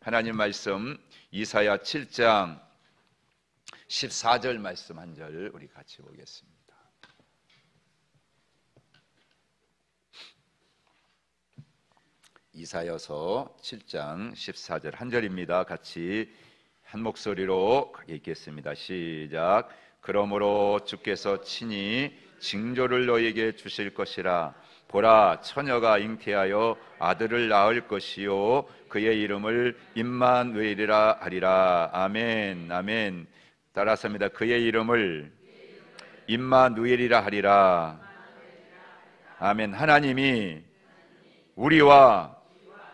하나님 말씀 이사야 7장 14절 말씀 한 절 우리 같이 보겠습니다. 이사야서 7장 14절 한 절입니다. 같이 한 목소리로 읽겠습니다. 시작. 그러므로 주께서 친히 징조를 너에게 주실 것이라. 보라, 처녀가 잉태하여 아들을 낳을 것이요 그의 이름을 임마누엘이라 하리라. 아멘. 아멘. 따라서입니다. 그의 이름을 임마누엘이라 하리라. 아멘. 하나님이 우리와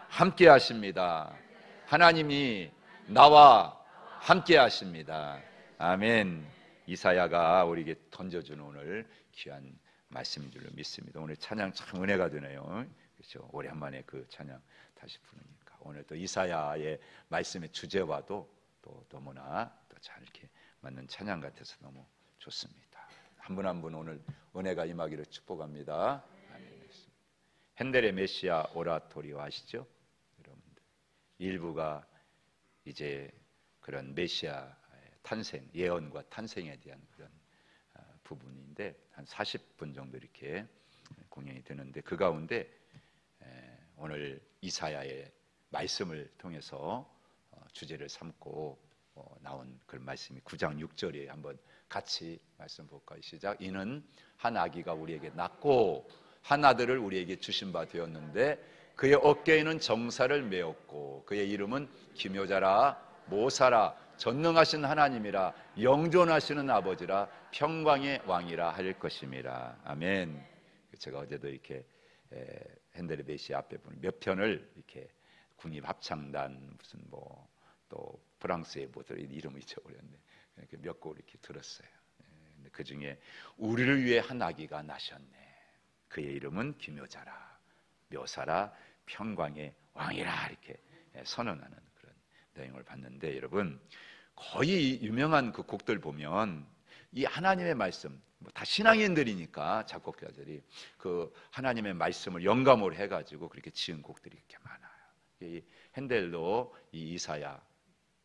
함께 하십니다. 하나님이 나와 함께 하십니다. 아멘. 이사야가 우리에게 던져주는 오늘 귀한 말씀인 줄로 믿습니다. 오늘 찬양 참 은혜가 되네요. 그렇죠? 오랜만에 그 찬양 다시 부르니까 오늘 또 이사야의 말씀의 주제와도 또 너무나 또 잘 이렇게 맞는 찬양 같아서 너무 좋습니다. 한 분 한 분 오늘 은혜가 임하기를 축복합니다. 아멘. 핸델의 메시아 오라토리오 아시죠? 여러분들 일부가 이제 그런 메시아 탄생, 예언과 탄생에 대한 그런 부분인데 한 40분 정도 이렇게 공연이 되는데 그 가운데 오늘 이사야의 말씀을 통해서 주제를 삼고 나온 그런 말씀이 9장 6절에 한번 같이 말씀 볼까요? 시작. 이는 한 아기가 우리에게 낳고 한 아들을 우리에게 주신 바 되었는데 그의 어깨에는 정사를 메었고 그의 이름은 기묘자라 모사라 전능하신 하나님이라 영존하시는 아버지라 평강의 왕이라 할 것임이라. 아멘. 제가 어제도 이렇게 핸델의 메시아 앞에 보면 몇 편을 이렇게 국립합창단 무슨 뭐 또 프랑스의 뭐들 이름을 잊어버렸네. 이렇게 몇 곡 이렇게 들었어요. 그 중에 우리를 위해 한 아기가 나셨네. 그의 이름은 기묘자라 묘사라 평강의 왕이라 이렇게 선언하는 그런 내용을 봤는데 여러분 거의 유명한 그 곡들 보면 이 하나님의 말씀 다 신앙인들이니까 작곡가들이 그 하나님의 말씀을 영감으로 해가지고 그렇게 지은 곡들이 이렇게 많아요. 이 핸델도 이 이사야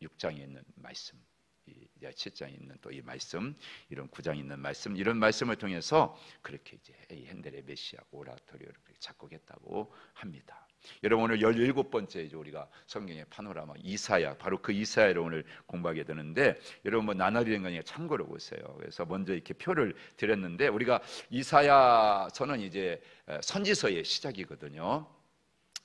6장에 있는 말씀, 이 7장에 있는 또 이 말씀, 이런 9장에 있는 말씀, 이런 말씀을 통해서 그렇게 이제 이 핸델의 메시아 오라토리오를 작곡했다고 합니다. 여러분 오늘 17번째 이제 우리가 성경의 파노라마 이사야 바로 그 이사야를 오늘 공부하게 되는데 여러분 뭐 나날이 강의 참고로 보세요. 그래서 먼저 이렇게 표를 드렸는데 우리가 이사야서는 이제 선지서의 시작이거든요.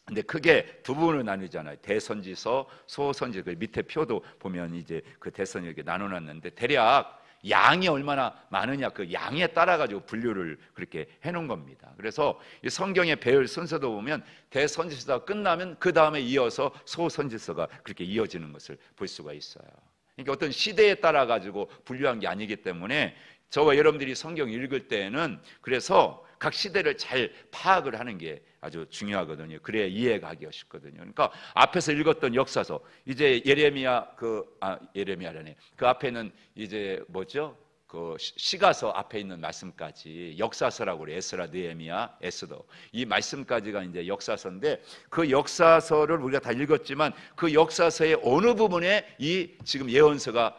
근데 크게 두 부분을 나누잖아요. 대선지서, 소선지. 그 밑에 표도 보면 이제 그 대선을 이렇게 나눠놨는데 대략 양이 얼마나 많으냐 그 양에 따라 가지고 분류를 그렇게 해놓은 겁니다. 그래서 이 성경의 배열 순서도 보면 대선지서가 끝나면 그 다음에 이어서 소선지서가 그렇게 이어지는 것을 볼 수가 있어요. 그러니까 어떤 시대에 따라 가지고 분류한 게 아니기 때문에 저와 여러분들이 성경 읽을 때에는 그래서 각 시대를 잘 파악을 하는 게 아주 중요하거든요. 그래야 이해가 하기가 쉽거든요. 그러니까 앞에서 읽었던 역사서 이제 예레미야라네. 그 앞에는 이제 뭐죠? 그 시가서 앞에 있는 말씀까지 역사서라고 그래. 에스라, 느헤미야, 에스더. 이 말씀까지가 이제 역사서인데 그 역사서를 우리가 다 읽었지만 그 역사서의 어느 부분에 이 지금 예언서가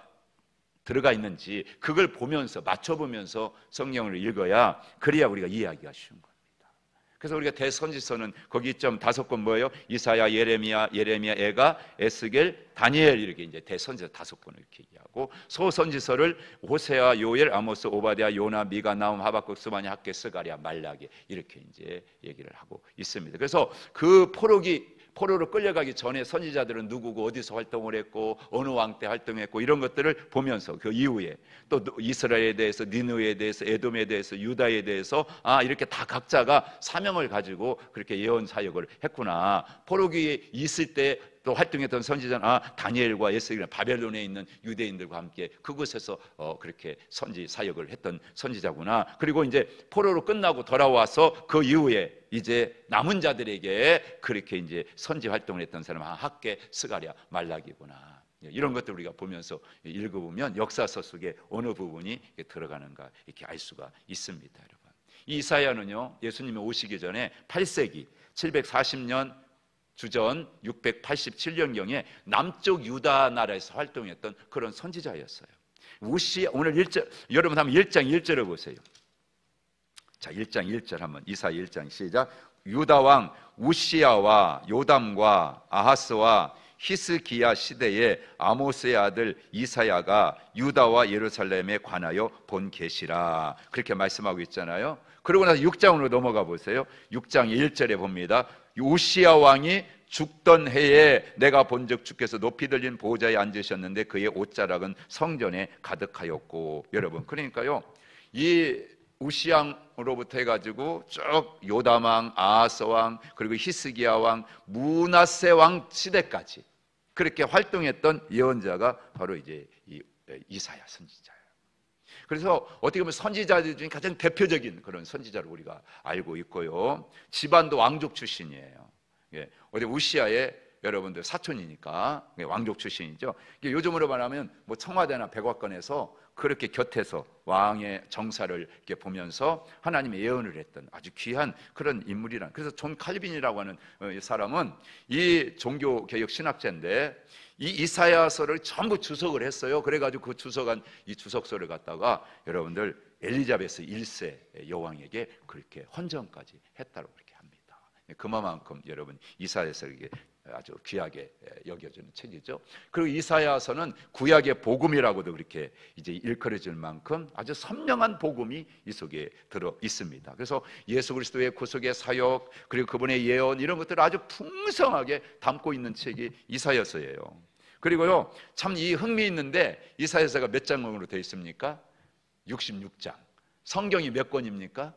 들어가 있는지 그걸 보면서 맞춰보면서 성경을 읽어야 그래야 우리가 이해하기가 쉬운 겁니다. 그래서 우리가 대선지서는 거기 좀 5권 뭐예요? 이사야, 예레미야, 에가, 에스겔, 다니엘 이렇게 이제 대선지서 5권을 이렇게 얘기하고 소선지서를 호세아, 요엘, 아모스, 오바댜, 요나, 미가, 나움, 하박국, 스바냐, 학개, 스가랴, 말라기 이렇게 이제 얘기를 하고 있습니다. 그래서 그 포로로 끌려가기 전에 선지자들은 누구고 어디서 활동을 했고 어느 왕 때 활동했고 이런 것들을 보면서 그 이후에 또 이스라엘에 대해서 니느웨에 대해서 에돔에 대해서 유다에 대해서 이렇게 다 각자가 사명을 가지고 그렇게 예언 사역을 했구나. 포로기에 있을 때 또 활동했던 선지자는 다니엘과 에스겔 바벨론에 있는 유대인들과 함께 그곳에서 그렇게 선지 사역을 했던 선지자구나. 그리고 이제 포로로 끝나고 돌아와서 그 이후에 이제 남은 자들에게 그렇게 이제 선지 활동을 했던 사람은 학개, 스가랴, 말라기구나. 이런 것들 우리가 보면서 읽어보면 역사서 속에 어느 부분이 들어가는가 이렇게 알 수가 있습니다, 여러분. 이 이사야는요 예수님이 오시기 전에 8세기 740년 주전 687년경에 남쪽 유다 나라에서 활동했던 그런 선지자였어요. 우시야, 오늘 1절, 여러분 한번 1장 1절을 보세요. 자, 1장 1절 한번, 이사야 1장 시작. 유다 왕 우시야와 요담과 아하스와 히스기야 시대에 아모스의 아들 이사야가 유다와 예루살렘에 관하여 본 계시라, 그렇게 말씀하고 있잖아요. 그러고 나서 6장으로 넘어가 보세요. 6장 1절에 봅니다. 우시야 왕이 죽던 해에 내가 본즉 주께서 높이 들린 보좌에 앉으셨는데 그의 옷자락은 성전에 가득하였고. 여러분, 그러니까요, 이 우시양으로부터 해가지고 쭉 요담왕, 아하스왕, 그리고 히스기야 왕, 므낫세 왕 시대까지 그렇게 활동했던 예언자가 바로 이제 이사야 선지자예요. 그래서 어떻게 보면 선지자들 중에 가장 대표적인 그런 선지자로 우리가 알고 있고요. 집안도 왕족 출신이에요. 어디 우시야의 여러분들 사촌이니까 왕족 출신이죠. 요즘으로 말하면 뭐 청와대나 백악관에서 그렇게 곁에서 왕의 정사를 이렇게 보면서 하나님의 예언을 했던 아주 귀한 그런 인물이란. 그래서 존 칼빈이라고 하는 사람은 이 종교개혁 신학자인데 이 이사야서를 전부 주석을 했어요. 그래가지고 그 주석한 이 주석서를 갖다가 여러분들 엘리자베스 1세 여왕에게 그렇게 헌정까지 했다고 그렇게 합니다. 그만큼 여러분 이사야서를 아주 귀하게 여겨주는 책이죠. 그리고 이사야서는 구약의 복음이라고도 그렇게 이제 일컬어질 만큼 아주 선명한 복음이 이 속에 들어 있습니다. 그래서 예수 그리스도의 구속의 사역, 그리고 그분의 예언, 이런 것들을 아주 풍성하게 담고 있는 책이 이사야서예요. 그리고요, 참 이 흥미있는데 이사야서가 몇 장으로 되어 있습니까? 66장. 성경이 몇 권입니까?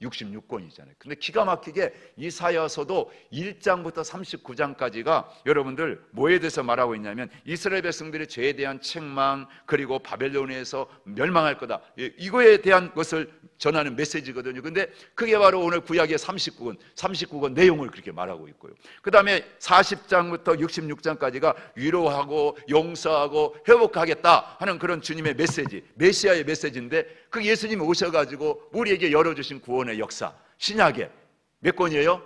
66권이잖아요. 근데 기가 막히게 이사야서도 1장부터 39장까지가 여러분들 뭐에 대해서 말하고 있냐면 이스라엘 백성들의 죄에 대한 책망, 그리고 바벨론에서 멸망할 거다, 이거에 대한 것을 전하는 메시지거든요. 근데 그게 바로 오늘 구약의 39권 내용을 그렇게 말하고 있고요. 그 다음에 40장부터 66장까지가 위로하고 용서하고 회복하겠다 하는 그런 주님의 메시지, 메시아의 메시지인데 그 예수님이 오셔가지고 우리에게 열어주신 구원의 역사, 신약에 몇 권이에요?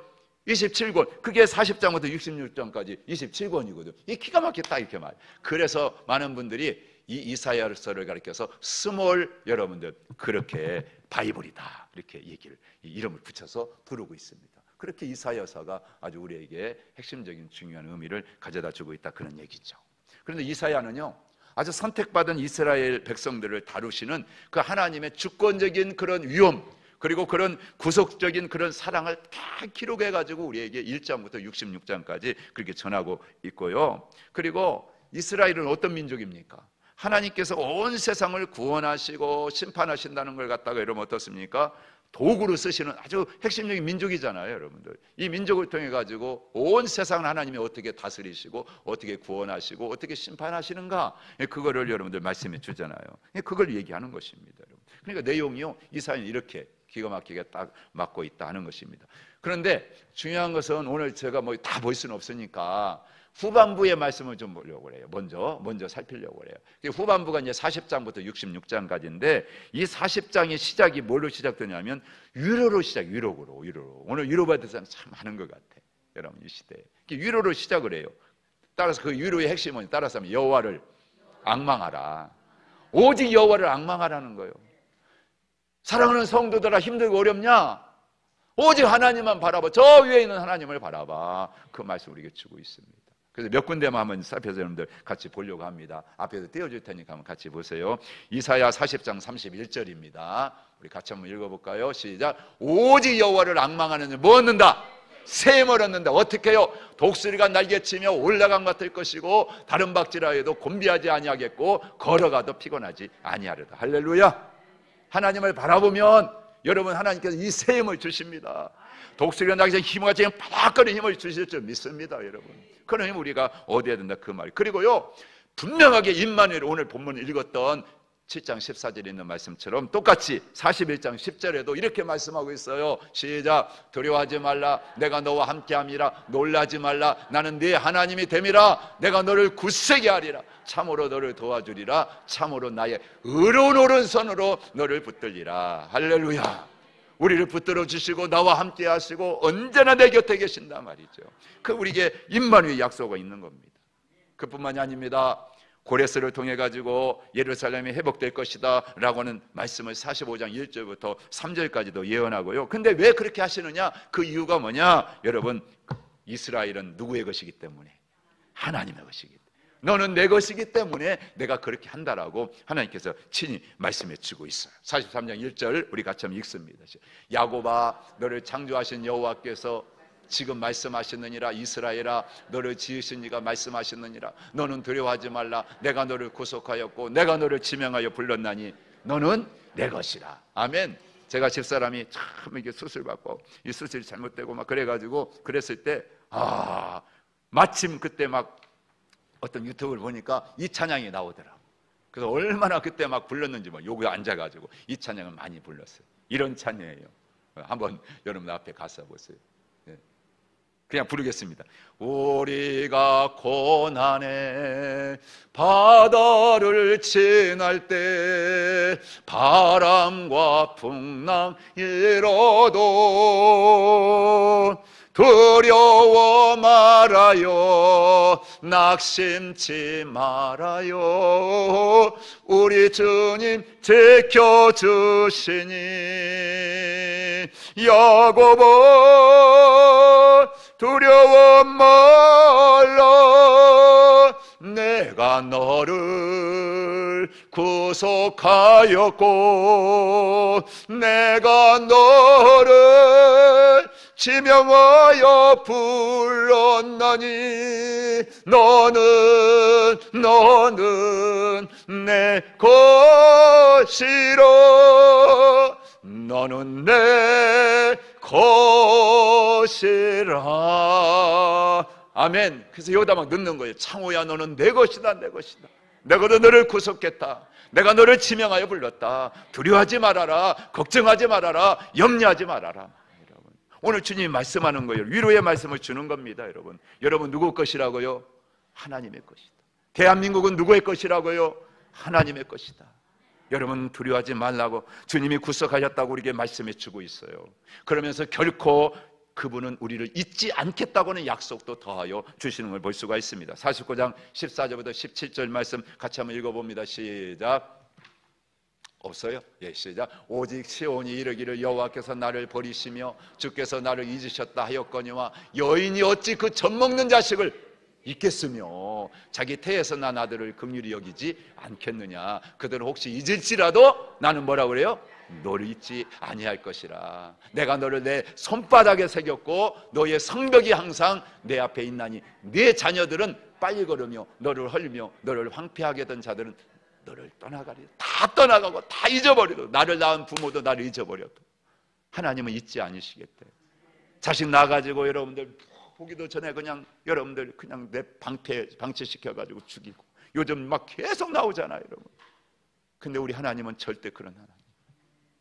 27권. 그게 40장부터 66장까지 27권이거든요. 이 기가 막히다 이렇게 말. 그래서 많은 분들이 이 이사야서를 가리켜서 스몰, 여러분들 그렇게 바이블이다 이렇게 얘기를, 이름을 붙여서 부르고 있습니다. 그렇게 이사야서가 아주 우리에게 핵심적인 중요한 의미를 가져다 주고 있다, 그런 얘기죠. 그런데 이사야는요, 아주 선택받은 이스라엘 백성들을 다루시는 그 하나님의 주권적인 그런 위엄, 그리고 그런 구속적인 그런 사랑을 다 기록해가지고 우리에게 1장부터 66장까지 그렇게 전하고 있고요. 그리고 이스라엘은 어떤 민족입니까? 하나님께서 온 세상을 구원하시고 심판하신다는 걸 갖다가 여러분 어떻습니까? 도구로 쓰시는 아주 핵심적인 민족이잖아요, 여러분들. 이 민족을 통해 가지고 온 세상을 하나님이 어떻게 다스리시고 어떻게 구원하시고 어떻게 심판하시는가, 그거를 여러분들 말씀해 주잖아요. 그걸 얘기하는 것입니다, 여러분. 그러니까 내용이요, 이사야는 이렇게 기가 막히게 딱 맞고 있다 하는 것입니다. 그런데 중요한 것은 오늘 제가 뭐 다 볼 수는 없으니까 후반부의 말씀을 좀 보려고 그래요. 먼저 살피려고 그래요. 후반부가 이제 40장부터 66장까지인데 이 40장의 시작이 뭘로 시작되냐면 위로로 시작, 위로로. 오늘 위로받을 사람 참 많은 것 같아, 여러분, 이 시대에. 위로로 시작을 해요. 따라서 그 위로의 핵심은 따라서 하면 여호와를 앙망하라. 오직 여호와를 앙망하라는 거예요. 사랑하는 성도들아, 힘들고 어렵냐? 오직 하나님만 바라봐. 저 위에 있는 하나님을 바라봐. 그 말씀 우리에게 주고 있습니다. 그래서 몇 군데만 한번 살펴서 여러분들 같이 보려고 합니다. 앞에서 띄워줄 테니까 한번 같이 보세요. 이사야 40장 31절입니다. 우리 같이 한번 읽어볼까요? 시작. 오직 여호와를 앙망하는 자는 뭐 얻는다? 샘을 얻는다. 어떻게 해요? 독수리가 날개치며 올라간 것 같을 것이고 다른 박지라 해도 곤비하지 아니하겠고 걸어가도 피곤하지 아니하리다. 할렐루야. 하나님을 바라보면 여러분 하나님께서 이 새 힘을 주십니다. 독수리가 날개치며 힘같이 바닥거리는 힘을 주실 줄 믿습니다, 여러분. 그런 힘 우리가 얻어야 된다, 그 말이. 그리고요, 분명하게 임마누엘, 오늘 본문 읽었던 7장 14절에 있는 말씀처럼 똑같이 41장 10절에도 이렇게 말씀하고 있어요. 시작. 두려워하지 말라. 내가 너와 함께함이라. 놀라지 말라. 나는 네 하나님이 됨이라. 내가 너를 굳세게 하리라. 참으로 너를 도와주리라. 참으로 나의 의로운 오른손으로 너를 붙들리라. 할렐루야. 우리를 붙들어 주시고 나와 함께 하시고 언제나 내 곁에 계신단 말이죠. 그 우리에게 임마누엘 약속이 있는 겁니다. 그뿐만이 아닙니다. 고레스를 통해 가지고 예루살렘이 회복될 것이다 라고는 말씀을 45장 1절부터 3절까지도 예언하고요. 근데 왜 그렇게 하시느냐? 그 이유가 뭐냐? 여러분, 이스라엘은 누구의 것이기 때문에? 하나님의 것이기 때문에. 너는 내 것이기 때문에 내가 그렇게 한다라고 하나님께서 친히 말씀해 주고 있어요. 43장 1절 우리 같이 한번 읽습니다. 야곱아, 너를 창조하신 여호와께서 지금 말씀하시느니라. 이스라엘아, 너를 지으신 이가 말씀하시느니라. 너는 두려워하지 말라. 내가 너를 구속하였고 내가 너를 지명하여 불렀나니 너는 내 것이라. 아멘. 제가 집사람이 참 이게 수술 받고 이 수술이 잘못되고 막 그래가지고 그랬을 때 마침 그때 막 어떤 유튜브를 보니까 이 찬양이 나오더라고. 그래서 얼마나 그때 막 불렀는지 막 여기 앉아가지고 이 찬양을 많이 불렀어요. 이런 찬양이에요. 한번 여러분 앞에 가서 보세요. 그냥 부르겠습니다. 우리가 고난의 바다를 지날 때 바람과 풍랑 일어도 두려워 말아요. 낙심치 말아요. 우리 주님 지켜주시니 야곱아 두려워 말라. 내가 너를 구속하였고 내가 너를 지명하여 불렀나니 너는 내 것이라. 너는 내 것이라. 아멘. 그래서 여기다 막 넣는 거예요. 창호야, 너는 내 것이다, 내 것이다. 내가 너를 구속했다. 내가 너를 지명하여 불렀다. 두려워하지 말아라. 걱정하지 말아라. 염려하지 말아라. 여러분, 오늘 주님이 말씀하는 거예요. 위로의 말씀을 주는 겁니다. 여러분 누구 것이라고요? 하나님의 것이다. 대한민국은 누구의 것이라고요? 하나님의 것이다. 여러분 두려워하지 말라고 주님이 구속하셨다고 우리에게 말씀해 주고 있어요. 그러면서 결코 그분은 우리를 잊지 않겠다고는 약속도 더하여 주시는 걸 볼 수가 있습니다. 49장 14절부터 17절 말씀 같이 한번 읽어봅니다. 시작. 없어요? 예, 시작. 오직 시온이 이르기를 여호와께서 나를 버리시며 주께서 나를 잊으셨다 하였거니와 여인이 어찌 그 젖먹는 자식을 잊겠으며 자기 태에서 난 아들을 긍휼히 여기지 않겠느냐. 그들은 혹시 잊을지라도 나는 뭐라 그래요? 너를 잊지 아니할 것이라. 내가 너를 내 손바닥에 새겼고 너의 성벽이 항상 내 앞에 있나니 네 자녀들은 빨리 걸으며 너를 헐며 너를 황폐하게 된 자들은 너를 떠나가리. 다 떠나가고 다 잊어버려도 나를 낳은 부모도 나를 잊어버려도 하나님은 잊지 않으시겠대. 자식 낳아가지고 여러분들 보기도 전에 그냥 여러분들 그냥 내 방치시켜가지고 죽이고 요즘 막 계속 나오잖아요, 여러분. 근데 우리 하나님은 절대 그런 하나님.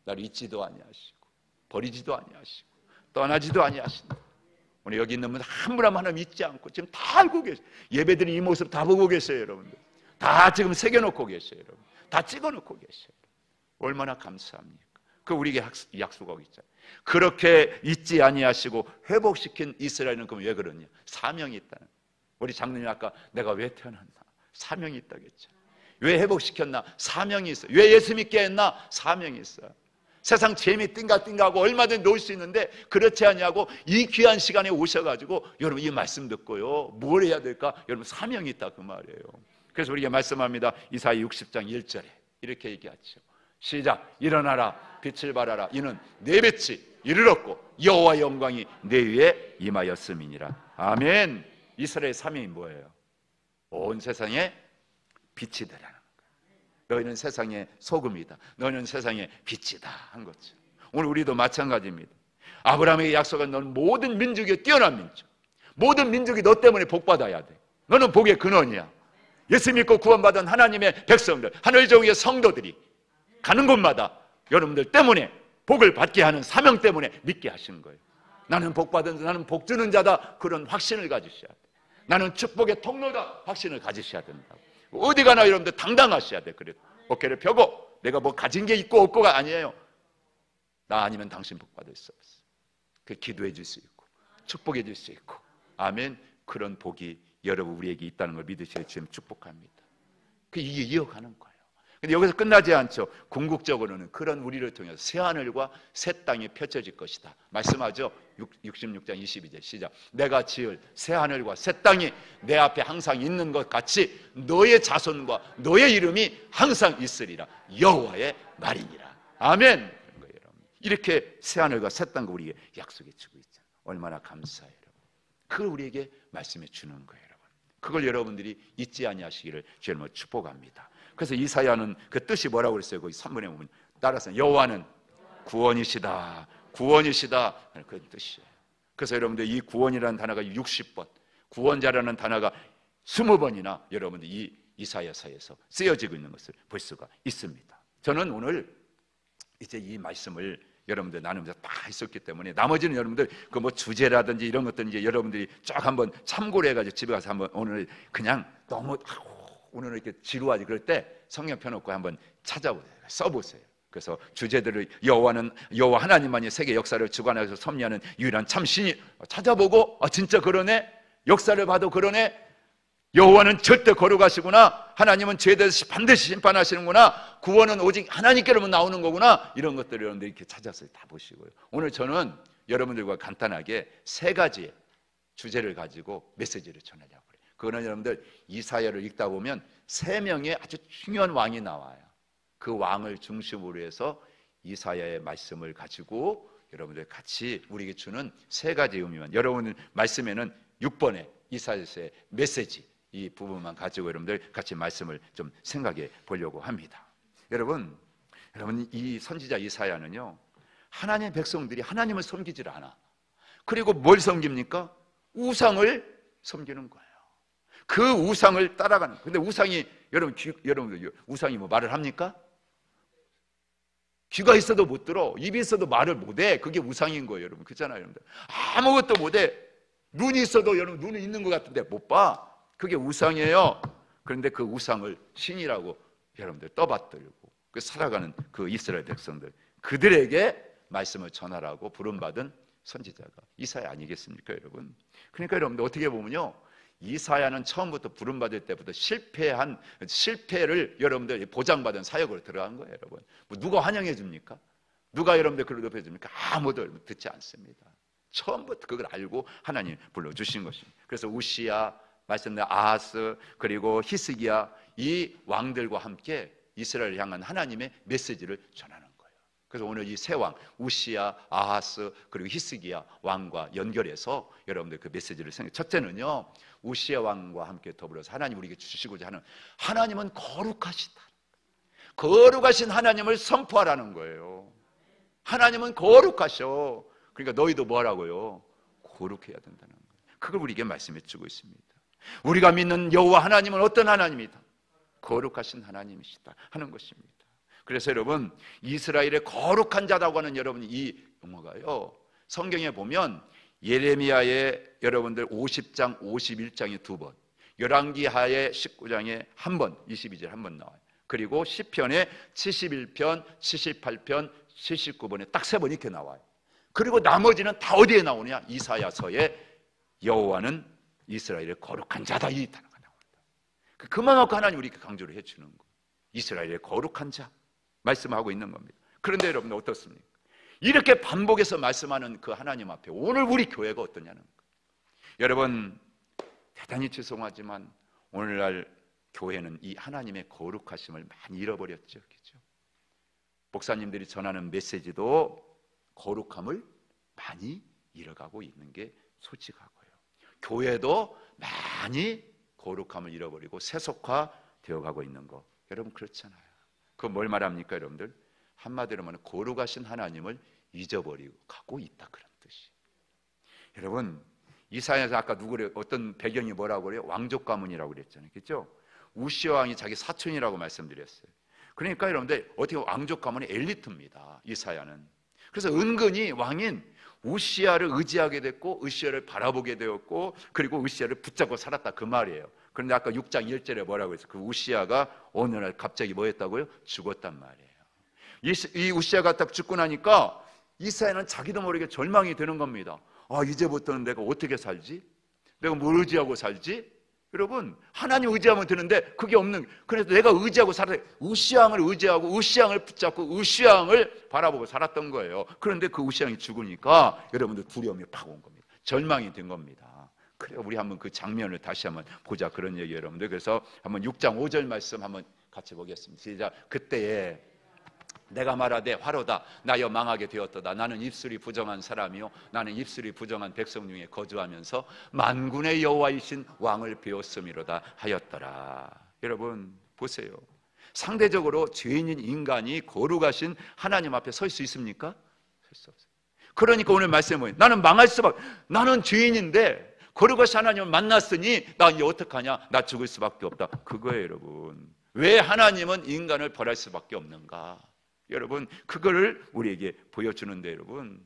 나를 잊지도 아니하시고 버리지도 아니하시고 떠나지도 아니하신다. 오늘 여기 있는 분 한 분 한 분 잊지 않고 지금 다 알고 계세요. 예배드린 이 모습 다 보고 계세요, 여러분들. 다 지금 새겨놓고 계세요, 여러분. 다 찍어놓고 계세요. 얼마나 감사합니까? 그 우리에게 약속하고 있잖아요. 그렇게 잊지 아니하시고 회복시킨 이스라엘은 그럼 왜 그러냐? 사명이 있다는. 우리 장로님 아까 내가 왜 태어났나? 사명이 있다겠죠. 왜 회복시켰나? 사명이 있어요. 왜 예수 믿게 했나? 사명이 있어요. 세상 재미 띵가띵가하고 얼마든지 놀 수 있는데 그렇지 않냐고 이 귀한 시간에 오셔가지고 여러분 이 말씀 듣고요 뭘 해야 될까? 여러분 사명이 있다 그 말이에요. 그래서 우리가 말씀합니다. 이사야 60장 1절에 이렇게 얘기하죠. 시작. 일어나라 빛을 발하라. 이는 내 빛이 이르렀고 여호와의 영광이 내 위에 임하였음이니라. 아멘. 이스라엘의 사명이 뭐예요? 온 세상에 빛이 되라는 거예요. 너희는 세상의 소금이다. 너희는 세상의 빛이다 한 거죠. 오늘 우리도 마찬가지입니다. 아브라함에게 약속한 너는 모든 민족에 뛰어난 민족. 모든 민족이 너 때문에 복받아야 돼. 너는 복의 근원이야. 예수 믿고 구원받은 하나님의 백성들, 하늘 종의 성도들이 가는 곳마다 여러분들 때문에 복을 받게 하는 사명 때문에 믿게 하시는 거예요. 나는 복받은 자, 나는 복주는 자다. 그런 확신을 가지셔야 돼. 나는 축복의 통로다. 확신을 가지셔야 된다고. 어디 가나 여러분들 당당하셔야 돼. 그래도 어깨를 펴고 내가 뭐 가진 게 있고 없고가 아니에요. 나 아니면 당신 복 받을 수 없어. 그 기도해 줄 수 있고 축복해 줄 수 있고, 아멘. 그런 복이 여러분 우리에게 있다는 걸 믿으시길 주님 축복합니다. 이게 이어가는 거예요. 근데 여기서 끝나지 않죠. 궁극적으로는 그런 우리를 통해서 새 하늘과 새 땅이 펼쳐질 것이다 말씀하죠. 66장 22절 시작. 내가 지을 새 하늘과 새 땅이 내 앞에 항상 있는 것 같이 너의 자손과 너의 이름이 항상 있으리라. 여호와의 말이니라. 아멘. 이렇게 새 하늘과 새 땅과 우리에게 약속해 주고 있잖아요. 얼마나 감사해요, 여러분. 그걸 우리에게 말씀해 주는 거예요, 여러분. 그걸 여러분들이 잊지 아니하시기를 주님으로 축복합니다. 그래서 이사야는 그 뜻이 뭐라고 그랬어요? 거기 3번에 보면 따라서 여호와는 구원이시다, 구원이시다 하는 그런 뜻이에요. 그래서 여러분들 이 구원이라는 단어가 60번, 구원자라는 단어가 20번이나 여러분들 이 이사야서에서 쓰여지고 있는 것을 볼 수가 있습니다. 저는 오늘 이제 이 말씀을 여러분들 나누면서 다 했었기 때문에 나머지는 여러분들 그 뭐 주제라든지 이런 것들 이제 여러분들이 쫙 한번 참고를 해가지고 집에 가서 한번 오늘 그냥 너무 오늘 이렇게 지루하지 그럴 때 성경 펴놓고 한번 찾아보세요. 써보세요. 그래서 주제들을 여호와 하나님만이 세계 역사를 주관하여서 섭리하는 유일한 참 신이 찾아보고 진짜 그러네. 역사를 봐도 그러네. 여호와는 절대 거룩하시구나. 하나님은 죄에 대해서 반드시 심판하시는구나. 구원은 오직 하나님께로만 나오는 거구나. 이런 것들을 여러분들 이렇게 찾아서 다 보시고요. 오늘 저는 여러분들과 간단하게 세 가지의 주제를 가지고 메시지를 전하려고 그래요. 그거는 여러분들 이사야를 읽다 보면 세 명의 아주 중요한 왕이 나와요. 그 왕을 중심으로 해서 이사야의 말씀을 가지고 여러분들 같이 우리에게 주는 세 가지 의미만, 여러분 말씀에는 6번의 이사야서의 메시지 이 부분만 가지고 여러분들 같이 말씀을 좀 생각해 보려고 합니다. 여러분 이 선지자 이사야는요, 하나님의 백성들이 하나님을 섬기질 않아. 그리고 뭘 섬깁니까? 우상을 섬기는 거예요. 그 우상을 따라가는 거예요. 근데 우상이 여러분들 우상이 뭐 말을 합니까? 귀가 있어도 못 들어, 입이 있어도 말을 못해. 그게 우상인 거예요, 여러분. 그렇잖아요, 여러분들. 아무것도 못해. 눈이 있어도 여러분 눈은 있는 것 같은데 못 봐. 그게 우상이에요. 그런데 그 우상을 신이라고 여러분들 떠받들고 그 살아가는 그 이스라엘 백성들, 그들에게 말씀을 전하라고 부름받은 선지자가 이사야 아니겠습니까, 여러분? 그러니까 여러분들 어떻게 보면요, 이사야는 처음부터 부름받을 때부터 실패를 여러분들 보장받은 사역으로 들어간 거예요, 여러분. 누가 환영해 줍니까? 누가 여러분들 그걸 높여 줍니까? 아무도 듣지 않습니다. 처음부터 그걸 알고 하나님 불러주신 것입니다. 그래서 우시야, 말씀드린 아하스, 그리고 히스기야, 이 왕들과 함께 이스라엘을 향한 하나님의 메시지를 전하는 거예요. 그래서 오늘 이 세 왕, 우시야, 아하스, 그리고 히스기야 왕과 연결해서 여러분들 그 메시지를 생각해요. 첫째는요, 우시야 왕과 함께 더불어서 하나님 우리에게 주시고자 하는, 하나님은 거룩하시다, 거룩하신 하나님을 선포하라는 거예요. 하나님은 거룩하셔. 그러니까 너희도 뭐라고요? 거룩해야 된다는 거예요. 그걸 우리에게 말씀해 주고 있습니다. 우리가 믿는 여호와 하나님은 어떤 하나님이다? 거룩하신 하나님이시다 하는 것입니다. 그래서 여러분, 이스라엘의 거룩한 자라고 하는 여러분 이 용어가요, 성경에 보면 예레미야의 여러분들 50장 51장에 2번, 열왕기하의 19장에 1번, 22절 1번 나와요. 그리고 시편의 71편, 78편, 79번에 딱 3번 이렇게 나와요. 그리고 나머지는 다 어디에 나오냐? 이사야서에 여호와는 이스라엘의 거룩한 자다, 이 단어가 나옵니다. 그만큼 하나님 우리에게 강조를 해주는 거예요. 이스라엘의 거룩한 자 말씀하고 있는 겁니다. 그런데 여러분 어떻습니까? 이렇게 반복해서 말씀하는 그 하나님 앞에 오늘 우리 교회가 어떠냐는 거예요. 여러분 대단히 죄송하지만 오늘날 교회는 이 하나님의 거룩하심을 많이 잃어버렸죠. 그렇죠? 목사님들이 전하는 메시지도 거룩함을 많이 잃어가고 있는 게 솔직하고요. 교회도 많이 거룩함을 잃어버리고 세속화 되어가고 있는 거, 여러분 그렇잖아요. 그건 뭘 말합니까, 여러분들? 한마디로 말하면 거룩하신 하나님을 잊어버리고 가고 있다, 그런 뜻이. 여러분 이사야에서 아까 어떤 배경이 뭐라고 그래요? 왕족 가문이라고 그랬잖아요, 그렇죠? 우시야 왕이 자기 사촌이라고 말씀드렸어요. 그러니까 여러분들 어떻게 왕족 가문의 엘리트입니다, 이사야는. 그래서 은근히 왕인 우시야를 의지하게 됐고 우시야를 바라보게 되었고 그리고 우시야를 붙잡고 살았다, 그 말이에요. 그런데 아까 6장 1절에 뭐라고 했어요? 그 우시야가 어느 날 갑자기 뭐 했다고요? 죽었단 말이에요. 이 우시야가 딱 죽고 나니까 이사야는 자기도 모르게 절망이 되는 겁니다. 아, 이제부터는 내가 어떻게 살지? 내가 뭘 의지하고 살지? 여러분, 하나님 의지하면 되는데 그게 없는, 그래서 내가 의지하고 살아야, 우시왕을 의지하고 우시왕을 붙잡고 우시왕을 바라보고 살았던 거예요. 그런데 그 우시왕이 죽으니까 여러분들 두려움이 팍 온 겁니다. 절망이 된 겁니다. 그래, 우리 한번 그 장면을 다시 한번 보자, 그런 얘기 여러분들. 그래서 한번 6장 5절 말씀 한번 같이 보겠습니다. 시작. 그때에 내가 말하되 화로다, 나여 망하게 되었도다. 나는 입술이 부정한 사람이요, 나는 입술이 부정한 백성 중에 거주하면서 만군의 여호와이신 왕을 배웠음이로다 하였더라. 여러분 보세요. 상대적으로 죄인인 인간이 거룩하신 하나님 앞에 설 수 있습니까? 설 수 없어요. 그러니까 오늘 말씀이 뭐예요? 나는 망할 수밖에, 나는 죄인인데 거룩하신 하나님을 만났으니 나 이제 어떡하냐? 나 죽을 수밖에 없다. 그거예요 여러분. 왜 하나님은 인간을 벌할 수밖에 없는가? 여러분, 그거를 우리에게 보여주는데, 여러분,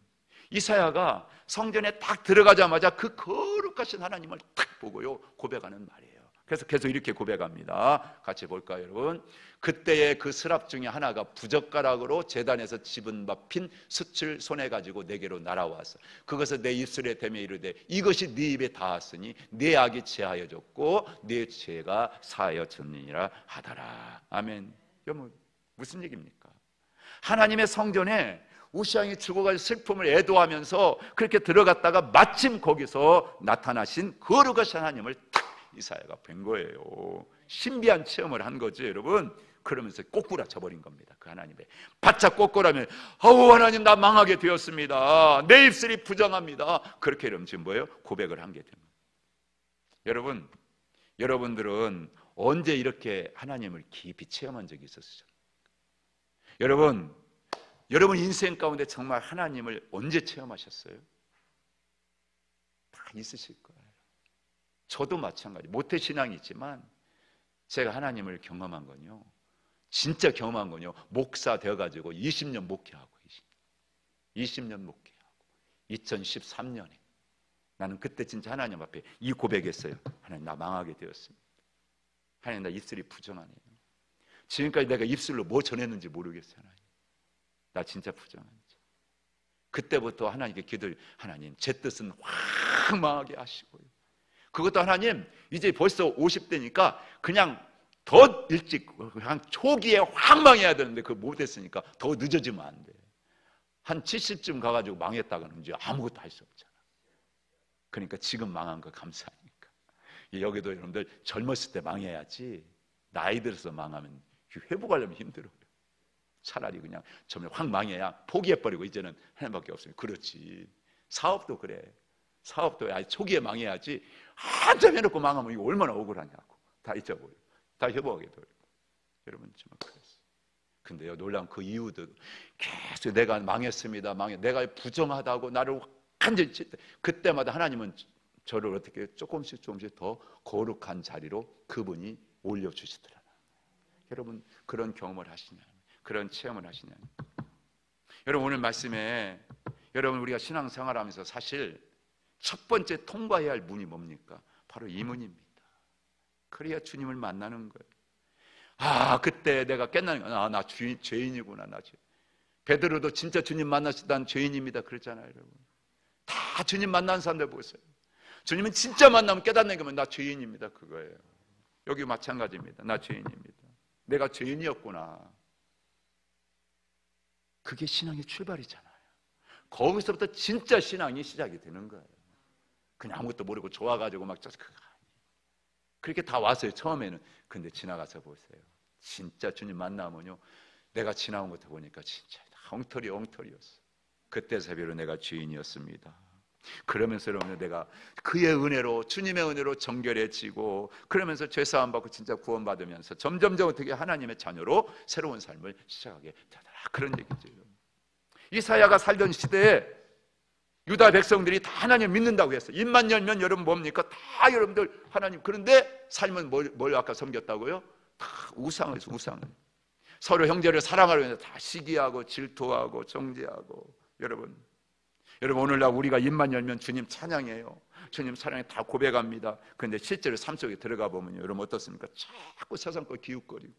이사야가 성전에 딱 들어가자마자 그 거룩하신 하나님을 딱 보고요 고백하는 말이에요. 그래서 계속 이렇게 고백합니다. 같이 볼까요 여러분? 그때의 그 스랍 중에 하나가 부젓가락으로 제단에서 집은 밟힌 숯을 손에 가지고 내게로 날아왔어. 그것을 내 입술에 대며 이르되 이것이 네 입에 닿았으니 네 악이 제하여졌고 네 죄가 사하여졌느니라 하더라. 아멘. 여러분, 무슨 얘기입니까? 하나님의 성전에 우시왕이 죽어가지고 슬픔을 애도하면서 그렇게 들어갔다가 마침 거기서 나타나신 거룩하신 하나님을 탁 이사야가 뵌 거예요. 신비한 체험을 한 거죠 여러분. 그러면서 꼬꾸라져 버린 겁니다. 그 하나님의 바짝 꼬꾸라면, 아우 하나님 나 망하게 되었습니다. 내 입술이 부정합니다. 그렇게 이러면 지금 뭐예요? 고백을 한 게 됩니다. 여러분, 여러분들은 언제 이렇게 하나님을 깊이 체험한 적이 있었어요? 여러분 인생 가운데 정말 하나님을 언제 체험하셨어요? 다 있으실 거예요. 저도 마찬가지. 모태신앙이지만 제가 하나님을 경험한 건요, 진짜 경험한 건요, 목사 되어가지고 20년 목회하고 20년 목회하고 2013년에 나는 그때 진짜 하나님 앞에 이 고백했어요. 하나님 나 망하게 되었습니다. 하나님 나 입술이 부정하네요. 지금까지 내가 입술로 뭐 전했는지 모르겠어요. 하나님 나 진짜 부정한지. 그때부터 하나님께 기도를, 하나님 제 뜻은 확 망하게 하시고요, 그것도 하나님 이제 벌써 50대니까 그냥 더 일찍 그냥 초기에 확 망해야 되는데 그거 못했으니까 더 늦어지면 안 돼. 한 70쯤 가가지고 망했다가는 이제 아무것도 할 수 없잖아. 그러니까 지금 망한 거 감사하니까. 여기도 여러분들 젊었을 때 망해야지, 나이 들어서 망하면 회복하려면 힘들어요. 차라리 그냥 처음에 확 망해야 포기해버리고 이제는 하나님밖에 없어요. 그렇지. 사업도 그래. 사업도 아예 초기에 망해야지, 한참 해놓고 망하면 이거 얼마나 억울하냐고. 다 잊어버려. 다 회복하게 돼요. 여러분 정말 그랬어요. 근데요, 놀라운 그 이유도 계속 내가 망했습니다. 내가 부정하다고 나를 완전히 그때마다 하나님은 저를 어떻게 조금씩 더 거룩한 자리로 그분이 올려주시더라. 여러분 그런 경험을 하시냐, 그런 체험을 하시냐. 여러분 오늘 말씀에 여러분 우리가 신앙생활하면서 사실 첫 번째 통과해야 할 문이 뭡니까? 바로 이 문입니다. 그래야 주님을 만나는 거예요. 아, 그때 내가 깨닫는 거야. 아, 나 죄인이구나. 나 죄. 베드로도 진짜 주님 만났을 때 난 죄인입니다 그랬잖아요. 여러분 다 주님 만난 사람들 보세요. 주님은 진짜 만나면 깨닫는 거면 나 죄인입니다 그거예요. 여기 마찬가지입니다. 나 죄인입니다. 내가 죄인이었구나. 그게 신앙의 출발이잖아요. 거기서부터 진짜 신앙이 시작이 되는 거예요. 그냥 아무것도 모르고 좋아가지고 막 그렇게 다 왔어요 처음에는. 근데 지나가서 보세요. 진짜 주님 만나면요, 내가 지나온 것도 보니까 진짜 엉터리였어. 그때 새벽으로 내가 죄인이었습니다. 그러면서 여러분 내가 그의 은혜로, 주님의 은혜로 정결해지고, 그러면서 죄사함 받고 진짜 구원받으면서 점점 어떻게 하나님의 자녀로 새로운 삶을 시작하게 되더라. 그런 얘기죠. 이사야가 살던 시대에 유다 백성들이 다 하나님 믿는다고 했어요. 입만 열면 여러분 뭡니까? 다 여러분들 하나님. 그런데 삶은 뭘 아까 섬겼다고요? 다 우상을. 서로 형제를 사랑하려 해서 다 시기하고 질투하고 정죄하고. 여러분 오늘날 우리가 입만 열면 주님 찬양해요. 주님 사랑에 다 고백합니다. 그런데 실제로 삶 속에 들어가 보면 여러분 어떻습니까? 자꾸 세상 거 기웃거리고,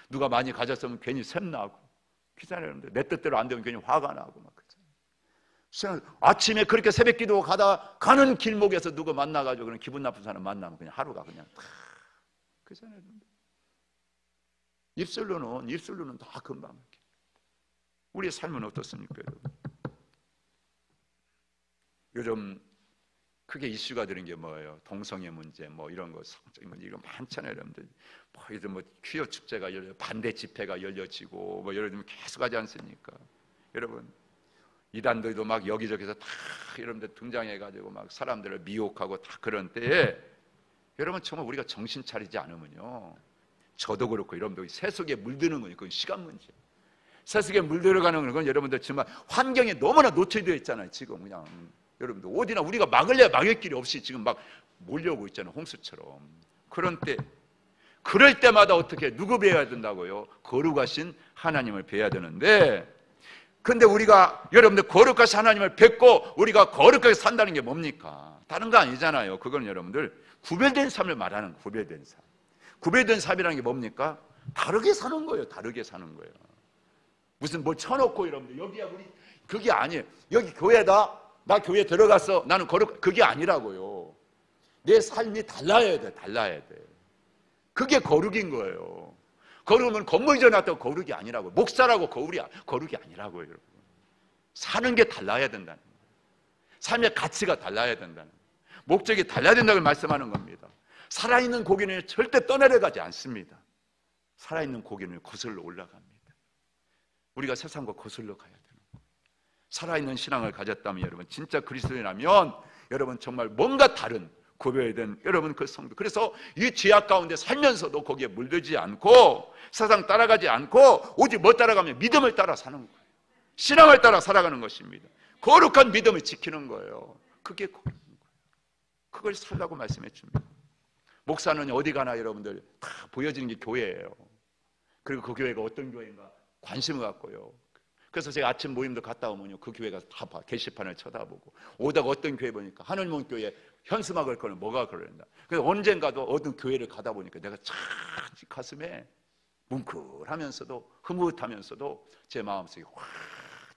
누가 많이 가졌으면 괜히 샘나고, 그렇잖아요. 여러분들 내 뜻대로 안 되면 괜히 화가 나고 막 그렇잖아요. 아침에 그렇게 새벽 기도 가는 길목에서 누구 만나가지고 그런 기분 나쁜 사람 만나면 그냥 하루가 그냥 다 그잖아요. 입술로는 다 금방. 우리의 삶은 어떻습니까, 여러분? 요즘 크게 이슈가 되는 게 뭐예요? 동성애 문제, 뭐 이런 거, 성적인 문제, 이거 많잖아요, 여러분들. 뭐 퀴어 축제가 열려, 반대 집회가 열려지고, 뭐 여러분 계속 하지 않습니까? 여러분, 이단들도 막 여기저기서 다 여러분들 등장해가지고 막 사람들을 미혹하고 다 그런 때에 여러분 정말 우리가 정신 차리지 않으면요, 저도 그렇고 여러분들 세속에 물드는 건 그건 시간 문제. 세속에 물들어가는 건 여러분들 정말 환경에 너무나 노출되어 있잖아요. 지금 그냥 여러분들 어디나 우리가 막을래야 막을 길이 없이 지금 막 몰려오고 있잖아요, 홍수처럼. 그런 때, 그럴 때마다 어떻게 누구 배워야 된다고요? 거룩하신 하나님을 배워야 되는데, 근데 우리가 여러분들 거룩하신 하나님을 뵙고 우리가 거룩하게 산다는 게 뭡니까? 다른 거 아니잖아요. 그건 여러분들 구별된 삶을 말하는 거예요. 구별된 삶. 구별된 삶이라는 게 뭡니까? 다르게 사는 거예요. 다르게 사는 거예요. 무슨 뭘 쳐놓고 여러분들 여기야 우리 그게 아니에요. 여기 교회다. 나 교회 들어갔어. 나는 거룩. 그게 아니라고요. 내 삶이 달라야 돼. 달라야 돼. 그게 거룩인 거예요. 거룩은 건물 지어놨다고 거룩이 아니라고요. 목사라고 거룩이 아니라고요, 여러분. 사는 게 달라야 된다는 거예요. 삶의 가치가 달라야 된다는 거예요. 목적이 달라야 된다고 말씀하는 겁니다. 살아있는 고기는 절대 떠내려가지 않습니다. 살아있는 고기는 거슬러 올라갑니다. 우리가 세상과 거슬러 가야 되는 거예요. 살아있는 신앙을 가졌다면 여러분, 진짜 그리스도인이라면 여러분 정말 뭔가 다른 구별된 여러분 그 성도. 그래서 이 죄악 가운데 살면서도 거기에 물들지 않고 세상 따라가지 않고 오직 뭐 따라가면 믿음을 따라 사는 거예요. 신앙을 따라 살아가는 것입니다. 거룩한 믿음을 지키는 거예요. 그게 거룩한 거예요. 그걸 살라고 말씀해 줍니다. 목사는 어디 가나 여러분들 다 보여지는 게 교회예요. 그리고 그 교회가 어떤 교회인가 관심을 갖고요. 그래서 제가 아침 모임도 갔다 오면요, 그 교회가 다 게시판을 쳐다보고, 오다가 어떤 교회 보니까 하늘문 교회 현수막을 걸면 뭐가 그런다. 그래서 언젠가도 어떤 교회를 가다 보니까 내가 참 가슴에 뭉클하면서도 흐뭇하면서도 제 마음속에 확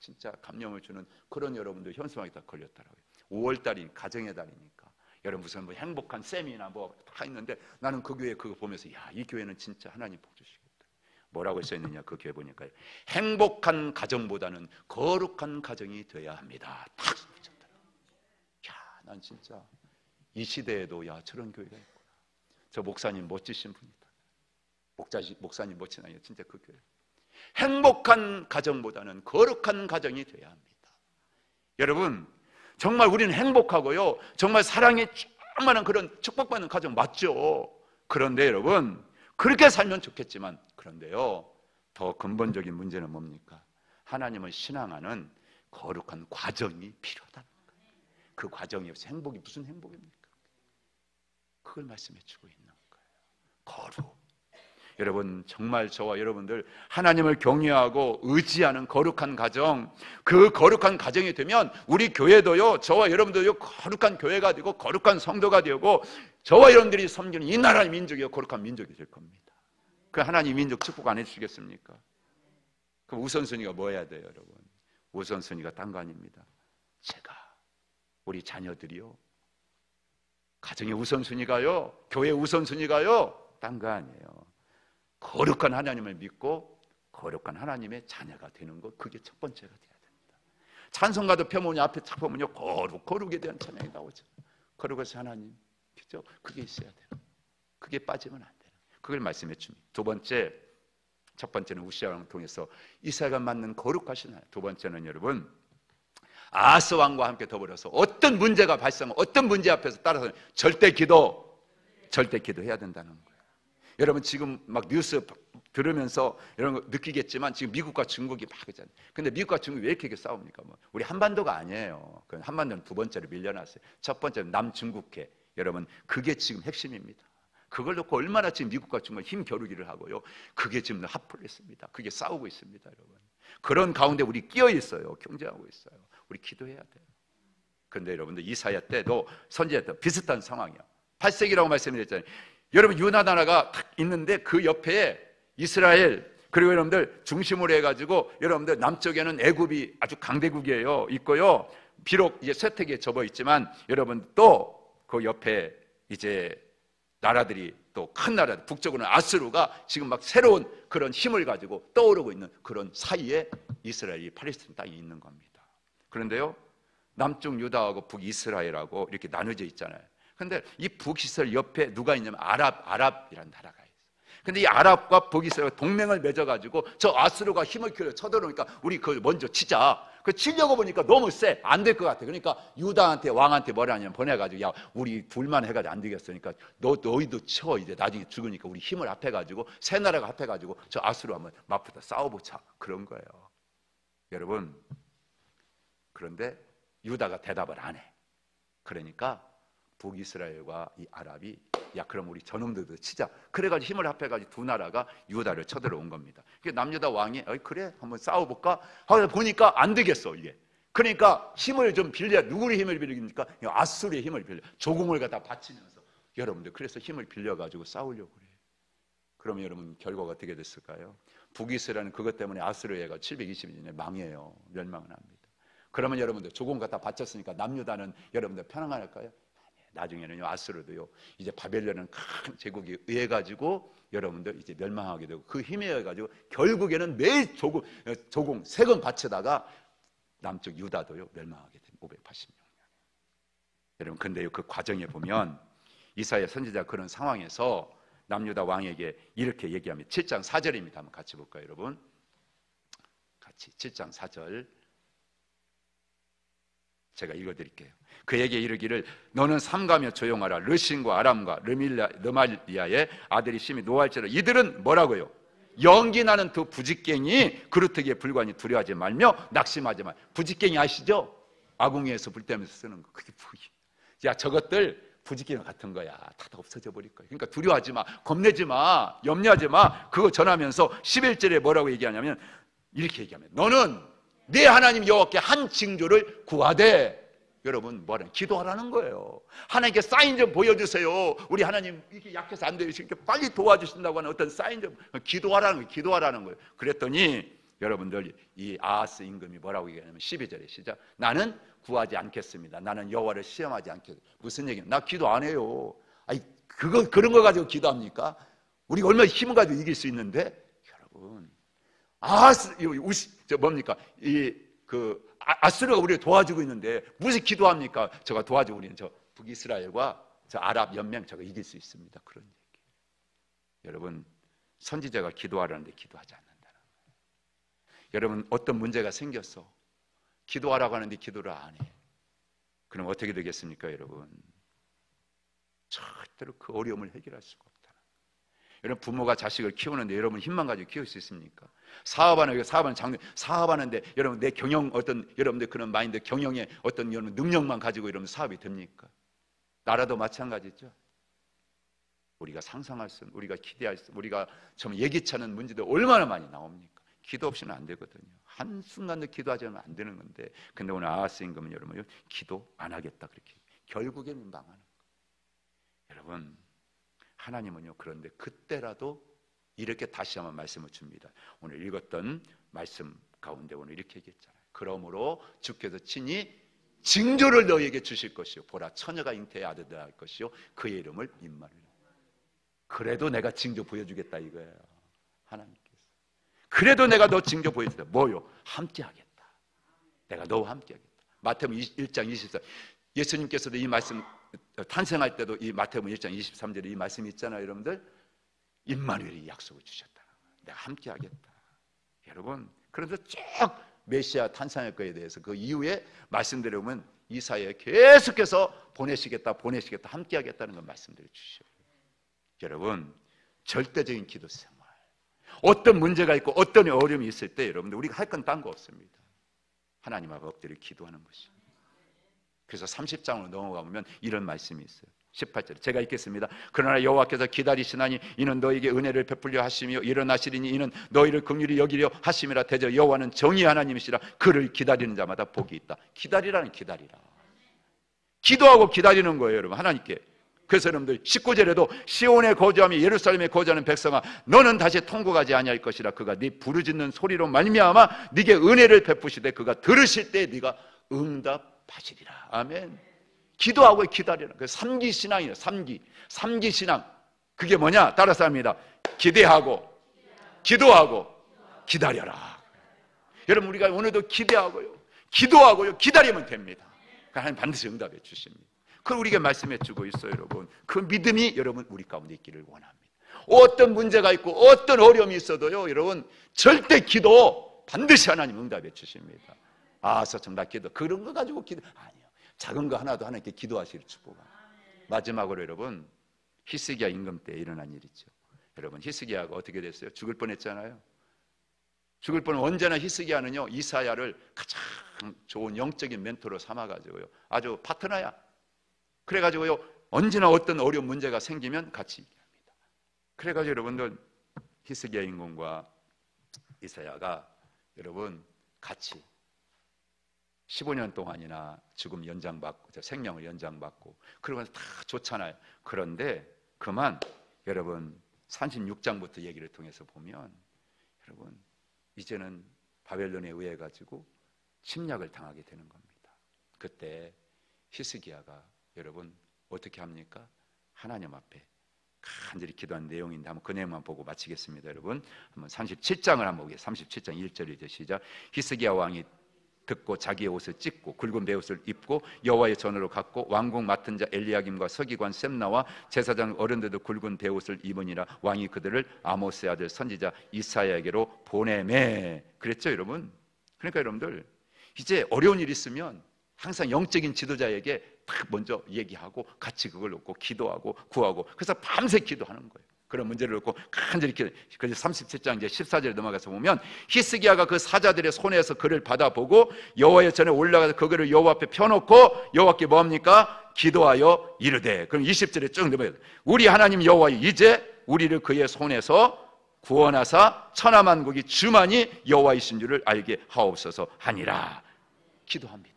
진짜 감명을 주는 그런 여러분들 현수막이 다 걸렸더라고요. 5월달이 가정의 달이니까 여러분 무슨 뭐 행복한 쌤이나 뭐 다 있는데 나는 그 교회 그거 보면서 야, 이 교회는 진짜 하나님 복 주시겠다. 뭐라고 써있느냐, 그 교회 보니까 행복한 가정보다는 거룩한 가정이 되어야 합니다. 딱 써있더라. 야, 난 진짜 이 시대에도 야, 저런 교회가 있구나. 저 목사님 멋지신 분이다. 목사님 멋진 아니에요. 진짜 그 교회. 행복한 가정보다는 거룩한 가정이 되어야 합니다. 여러분, 정말 우리는 행복하고요, 정말 사랑이 충만한 그런 축복받는 가정 맞죠? 그런데 여러분, 그렇게 살면 좋겠지만, 그런데요, 더 근본적인 문제는 뭡니까? 하나님을 신앙하는 거룩한 과정이 필요하다는 거예요. 그 과정이 없이 행복이 무슨 행복입니까? 그걸 말씀해 주고 있는 거예요. 거룩. 여러분, 정말 저와 여러분들 하나님을 경외하고 의지하는 거룩한 가정, 그 거룩한 가정이 되면 우리 교회도요, 저와 여러분들도 거룩한 교회가 되고 거룩한 성도가 되고 저와 여러분들이 섬기는 이 나라의 민족이 거룩한 민족이 될 겁니다. 그 하나님 민족 축복 안 해주시겠습니까? 그럼 우선순위가 뭐 해야 돼요, 여러분? 우선순위가 딴 거 아닙니다. 제가, 우리 자녀들이요, 가정의 우선순위가요, 교회 우선순위가요, 딴 거 아니에요. 거룩한 하나님을 믿고 거룩한 하나님의 자녀가 되는 것, 그게 첫 번째가 돼야 됩니다. 찬송가도 펴보면 앞에 딱 보면요, 거룩에 대한 찬양이 나오죠. 거룩하신 하나님, 그죠? 그게 있어야 돼요. 그게 빠지면 안 돼요. 그걸 말씀해 줍니다. 두 번째, 첫 번째는 우시아 왕을 통해서 이스라엘과 맞는 거룩하신 하나님. 두 번째는 여러분, 아하스 왕과 함께 더불어서 어떤 문제가 발생하면 어떤 문제 앞에서 따라서 절대 기도해야 된다는 거예요. 여러분 지금 막 뉴스 들으면서 이런 거 느끼겠지만 지금 미국과 중국이 막 그잖아요. 근데 미국과 중국이 왜 이렇게 싸웁니까? 뭐 우리 한반도가 아니에요. 한반도는 두 번째로 밀려났어요. 첫 번째는 남중국해. 여러분 그게 지금 핵심입니다. 그걸 놓고 얼마나 지금 미국과 중국이 힘 겨루기를 하고요. 그게 지금 합을 했습니다. 그게 싸우고 있습니다, 여러분. 그런 가운데 우리 끼어 있어요. 경쟁하고 있어요. 우리 기도해야 돼요. 그런데 여러분들 이사야 때도 선지자 때 비슷한 상황이야. 8세기라고 말씀드렸잖아요. 여러분 유다 나라가 딱 있는데 그 옆에 이스라엘, 그리고 여러분들 중심으로 해가지고 여러분들 남쪽에는 애굽이 아주 강대국이에요. 있고요. 비록 이제 쇠퇴기에 접어 있지만 여러분 또 그 옆에 이제 나라들이 또 큰 나라 북쪽으로는 아수르가 지금 막 새로운 그런 힘을 가지고 떠오르고 있는 그런 사이에 이스라엘이 팔레스타인 땅이 있는 겁니다. 그런데요, 남쪽 유다하고 북이스라엘하고 이렇게 나눠져 있잖아요. 그런데 이 북이스라엘 옆에 누가 있냐면 아랍이라는 나라가 있어요. 근데 이 아랍과 북이스라엘 동맹을 맺어가지고 저 아수르가 힘을 키워 쳐들어오니까 우리 그걸 먼저 치자. 그 치려고 보니까 너무 세. 안 될 것 같아. 그러니까 유다한테 왕한테 뭐라 하냐면 보내가지고 야 우리 둘만 해가지고 안 되겠으니까 너희도 쳐. 이제 나중에 죽으니까 우리 힘을 합해가지고 세 나라가 합해가지고 저 아수르 한번 맞붙어 싸워보자. 그런 거예요. 여러분, 그런데 유다가 대답을 안 해. 그러니까 북이스라엘과 이 아랍이 야 그럼 우리 저놈들도 치자. 그래가지고 힘을 합해가지고 두 나라가 유다를 쳐들어온 겁니다. 남유다 왕이 그래 한번 싸워볼까 하고 보니까 안 되겠어 이게. 그러니까 힘을 좀 빌려. 누구의 힘을 빌립니까? 아수르의 힘을 빌려. 조공을 갖다 바치면서 여러분들 그래서 힘을 빌려가지고 싸우려고 그래요. 그러면 여러분 결과가 어떻게 됐을까요? 북이스라엘은 그것 때문에 아수르가 720년에 망해요. 멸망을 합니다. 그러면 여러분들 조공 갖다 바쳤으니까 남유다는 여러분들 편안할까요? 나중에는요 아수르도요 이제 바벨론은 큰 제국에 의해 가지고 여러분들 이제 멸망하게 되고 그 힘에 의해 가지고 결국에는 매일 조공 세금 바치다가 남쪽 유다도요 멸망하게 됩니다. 586년. 여러분 근데요 그 과정에 보면 이사야 선지자 그런 상황에서 남유다 왕에게 이렇게 얘기합니다. 7장 4절입니다. 한번 같이 볼까요, 여러분? 같이 7장 4절 제가 읽어드릴게요. 그에게 이르기를 너는 삼가며 조용하라. 르신과 아람과 르말리아의 아들이 심히 노할지라. 이들은 뭐라고요? 연기나는 두 부직갱이 그루터기에 불과니 두려워하지 말며 낙심하지 말. 부직갱이 아시죠? 아궁이에서 불 때면서 쓰는 거. 그게 부기. 야 저것들 부직갱이 같은 거야. 다 없어져 버릴 거야. 그러니까 두려워하지 마. 겁내지 마. 염려하지 마. 그거 전하면서 11절에 뭐라고 얘기하냐면 이렇게 얘기합니다. 너는 내 하나님 여호와께 한 징조를 구하되. 여러분 뭐하는 기도하라는 거예요. 하나님께 사인 좀 보여주세요. 우리 하나님 이렇게 약해서 안 돼요. 이렇게 빨리 도와주신다고 하는 어떤 사인 좀 기도하라는 거예요. 그랬더니 여러분들 이 아하스 임금이 뭐라고 얘기하냐면 12절에 시작. 나는 구하지 않겠습니다. 나는 여호와를 시험하지 않겠습니다. 무슨 얘기냐? 나 기도 안 해요. 아니 그런 거 가지고 기도합니까? 우리가 얼마나 힘을 가지고 이길 수 있는데 여러분 아하스 뭡니까? 아수르가 우리를 도와주고 있는데 무슨 기도합니까? 저가 도와주고 우리는 저 북이스라엘과 저 아랍 연맹 저가 이길 수 있습니다. 그런 얘기. 여러분 선지자가 기도하라는데 기도하지 않는다는 거예요. 여러분 어떤 문제가 생겼어. 기도하라고 하는데 기도를 안 해. 그럼 어떻게 되겠습니까, 여러분? 절대로 그 어려움을 해결할 수가 없다. 여러분 부모가 자식을 키우는데 여러분 힘만 가지고 키울 수 있습니까? 사업하는데 여러분 내 경영 여러분들 그런 마인드 경영에 어떤 여러분 능력만 가지고 이러면 사업이 됩니까? 나라도 마찬가지죠. 우리가 상상할 수, 우리가 기대할 수, 우리가 좀 예기치 않은 문제도 얼마나 많이 나옵니까? 기도 없이는 안 되거든요. 한순간도 기도하지 않으면 안 되는 건데 근데 오늘 아하스 임금은 여러분 기도 안 하겠다 그렇게 결국에는 망하는 거예요. 여러분 하나님은요 그런데 그때라도 이렇게 다시 한번 말씀을 줍니다. 오늘 읽었던 말씀 가운데 오늘 이렇게 얘기했잖아요. 그러므로 주께서 친히 징조를 너희에게 주실 것이요 보라 처녀가 잉태의 아들을 할 것이요 그의 이름을 임마누엘. 그래도 내가 징조 보여주겠다 이거예요. 하나님께서 그래도 내가 너 징조 보여주겠다. 뭐요? 함께하겠다. 내가 너와 함께하겠다. 마태복음 1장 24 예수님께서도 이 말씀 탄생할 때도 이 마태복음 1장 23절에 이 말씀이 있잖아요. 여러분들 임마누엘이 약속을 주셨다는 거예요. 내가 함께 하겠다. 여러분 그래서 쭉 메시아 탄생할 거에 대해서 그 이후에 말씀드려 보면 이사야에 계속해서 보내시겠다 함께 하겠다는 걸 말씀드려 주시죠. 여러분 절대적인 기도 생활 어떤 문제가 있고 어떤 어려움이 있을 때 여러분들 우리가 할 건 딴 거 없습니다. 하나님 앞에 엎드려 기도하는 것입니다. 그래서 30장으로 넘어가 보면 이런 말씀이 있어요. 18절 제가 읽겠습니다. 그러나 여호와께서 기다리시나니 이는 너에게 은혜를 베풀려 하시며 일어나시리니 이는 너희를 긍휼히 여기려 하심이라. 대저 여호와는 정의 하나님이시라. 그를 기다리는 자마다 복이 있다. 기다리라. 기도하고 기다리는 거예요, 여러분. 하나님께. 그래서 여러분들 19절에도 시온에 거주하며 예루살렘에 거주하는 백성아 너는 다시 통곡하지 아니할 것이라. 그가 네 부르짖는 소리로 말미암아 네게 은혜를 베푸시되 그가 들으실 때 네가 응답 응답하시리라. 아멘. 기도하고 기다리라. 그 삼기 신앙이에요. 삼기 신앙. 그게 뭐냐? 따라서 합니다. 기대하고 기도하고 기다려라. 여러분, 우리가 오늘도 기대하고요, 기도하고요, 기다리면 됩니다. 하나님 반드시 응답해 주십니다. 그걸 우리에게 말씀해 주고 있어요. 여러분, 그 믿음이 여러분 우리 가운데 있기를 원합니다. 어떤 문제가 있고 어떤 어려움이 있어도요, 여러분 절대 기도 반드시 하나님 응답해 주십니다. 서청다 기도, 그런 거 가지고 기도 아니요, 작은 거 하나도 하나님께 기도하실 축복합니다. 마지막으로 여러분, 히스기야 임금 때 일어난 일이죠. 여러분, 히스기야가 어떻게 됐어요? 죽을 뻔했잖아요. 죽을 뻔. 언제나 히스기야는요, 이사야를 가장 좋은 영적인 멘토로 삼아가지고요, 아주 파트너야. 그래가지고요, 언제나 어떤 어려운 문제가 생기면 같이 얘기합니다. 그래가지고 여러분들, 히스기야 임금과 이사야가 여러분 같이 15년 동안이나 죽음 연장받고, 생명을 연장받고, 그러면서 다 좋잖아요. 그런데 그만 여러분 36장부터 얘기를 통해서 보면, 여러분 이제는 바벨론에 의해 가지고 침략을 당하게 되는 겁니다. 그때 히스기야가 여러분 어떻게 합니까? 하나님 앞에 간절히 기도한 내용인데 한번 그 내용만 보고 마치겠습니다. 여러분 한번 37장을 한번 보겠습니다. 37장 1절이죠. 시작. 히스기야 왕이 듣고 자기의 옷을 찢고 굵은 베옷을 입고 여호와의 전으로 갔고 왕궁 맡은 자 엘리야김과 서기관 셈나와 제사장 어른들도 굵은 베옷을 입으니라. 왕이 그들을 아모스의 아들 선지자 이사야에게로 보내매. 그랬죠, 여러분. 그러니까 여러분들, 이제 어려운 일 있으면 항상 영적인 지도자에게 딱 먼저 얘기하고 같이 그걸 놓고 기도하고 구하고, 그래서 밤새 기도하는 거예요. 그런 문제를 놓고 간절히 기도. 그래서 37장 이제 14절에 넘어가서 보면, 히스기야가 그 사자들의 손에서 그를 받아보고 여호와의 전에 올라가서 그 글을 여호와 앞에 펴놓고 여호와께 뭡니까? 기도하여 이르되. 그럼 20절에 쭉 넘어가요. 우리 하나님 여호와여, 이제 우리를 그의 손에서 구원하사 천하만국이 주만이 여호와이신 줄을 알게 하옵소서 하니라. 기도합니다.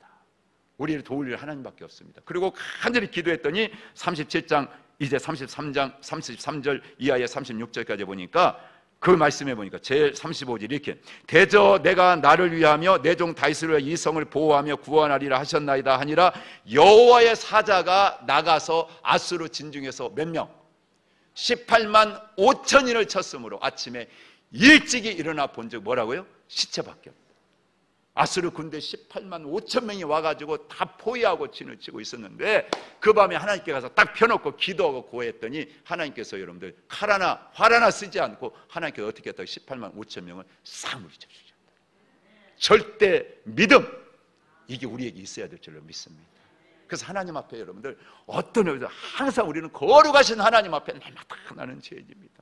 우리를 도울 일 하나님밖에 없습니다. 그리고 간절히 기도했더니 37장 이제 33장 33절 이하의 36절까지 보니까, 그 말씀에 보니까 제 35절 이렇게, 대저 내가 나를 위하며 내 종 다윗을 위하여 이 성을 보호하며 구원하리라 하셨나이다 하니라. 여호와의 사자가 나가서 아수르 진중에서 몇 명? 18만 5천인을 쳤으므로 아침에 일찍이 일어나 본즉 뭐라고요? 시체밖에 없다. 아수르 군대 18만 5천 명이 와가지고 다 포위하고 진을 치고 있었는데, 그 밤에 하나님께 가서 딱 펴놓고 기도하고 구했더니 하나님께서 여러분들 칼 하나 활 하나 쓰지 않고 하나님께서 어떻게 했다고 18만 5천 명을 싹 물리쳐 주셨다. 절대 믿음, 이게 우리에게 있어야 될 줄로 믿습니다. 그래서 하나님 앞에 여러분들 어떤 의미에서 항상 우리는 거룩하신 하나님 앞에 날마다 나는 죄인입니다.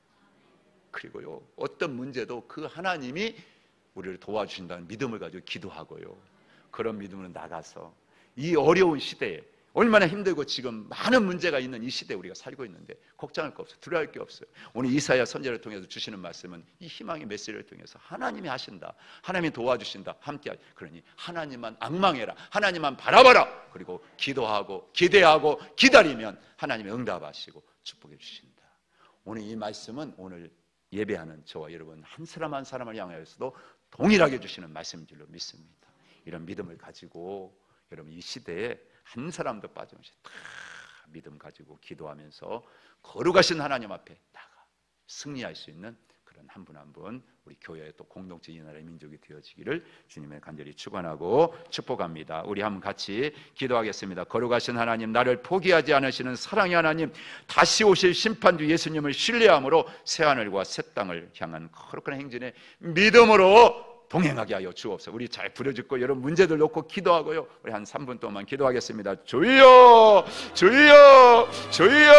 그리고요, 어떤 문제도 그 하나님이 우리를 도와주신다는 믿음을 가지고 기도하고요, 그런 믿음으로 나가서 이 어려운 시대에, 얼마나 힘들고 지금 많은 문제가 있는 이 시대에 우리가 살고 있는데 걱정할 거 없어요. 두려워할 게 없어요. 오늘 이사야 선지자를 통해서 주시는 말씀은 이 희망의 메시지를 통해서 하나님이 하신다, 하나님이 도와주신다, 함께. 그러니 하나님만 앙망해라, 하나님만 바라봐라. 그리고 기도하고 기대하고 기다리면 하나님이 응답하시고 축복해 주신다. 오늘 이 말씀은 오늘 예배하는 저와 여러분 한 사람 한 사람을 향하여서도 동일하게 주시는 말씀인 줄로 믿습니다. 이런 믿음을 가지고 여러분 이 시대에 한 사람도 빠짐없이 다 믿음 가지고 기도하면서 거룩하신 하나님 앞에 나가 승리할 수 있는 그런 한 분 한 분 우리 교회의 또 공동체 이 나라의 민족이 되어지기를 주님의 간절히 축원하고 축복합니다. 우리 한번 같이 기도하겠습니다. 거룩하신 하나님, 나를 포기하지 않으시는 사랑의 하나님, 다시 오실 심판주 예수님을 신뢰함으로 새하늘과 새 땅을 향한 거룩한 행진에 믿음으로 동행하게 하여 주옵소서. 우리 잘 부르짖고 여러분 문제들 놓고 기도하고요, 우리 한 3분 동안 기도하겠습니다. 주여 주여 주여.